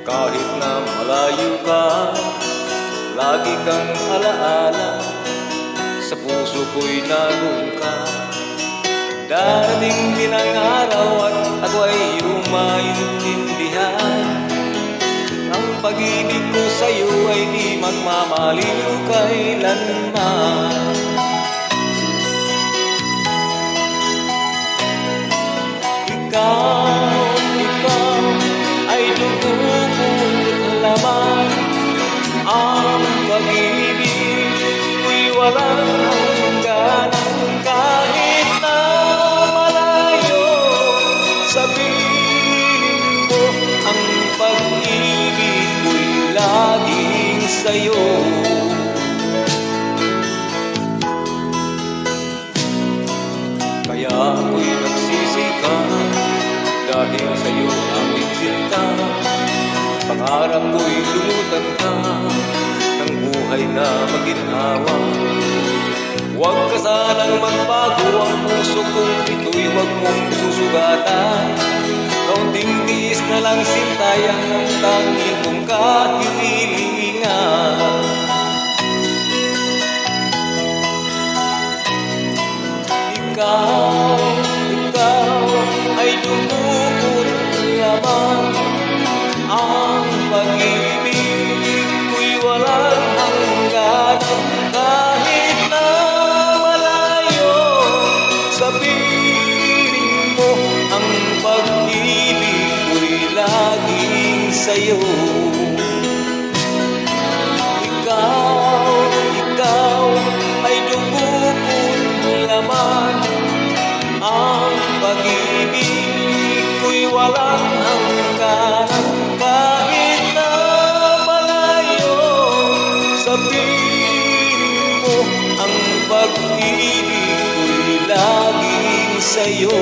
Kahit na malayo ka, lagi kang alaala. Sa puso ko'y naroon ka. Darating din ang araw at ako ay iyong maintindihan. Ang pag-ibig ko sa'yo ay di magmamaliw kailanman. Ikaw ay dugo ko't laman. Ang pag-ibig ko'y walang hangganan. Kahit na malayo, sabihin mo ang pag-ibig ko'y laging sa'yo. Kaya ako'y nagsisikap dahil sa'yo aking sinta. Pangarap ko'y lumutan ka ng buhay na maginhawa. Huwag ka sanang magbago, ang puso kong ito'y huwag mong susugatan. Kaunting tiis na lang sintayan ang tanging kong kahilingan. Ikaw ay dugo ko't laman. Ang pag-ibig ko'y walang hangganan. Kahit na malayo, sabihin mo ang pag-ibig ko'y laging sa'yo. Ikaw ay dugo ko't laman. Ang pag-ibig ko'y walang hangganan. Kahit na malayo, sabihin mo ang pag-ibig ko'y laging sa'yo.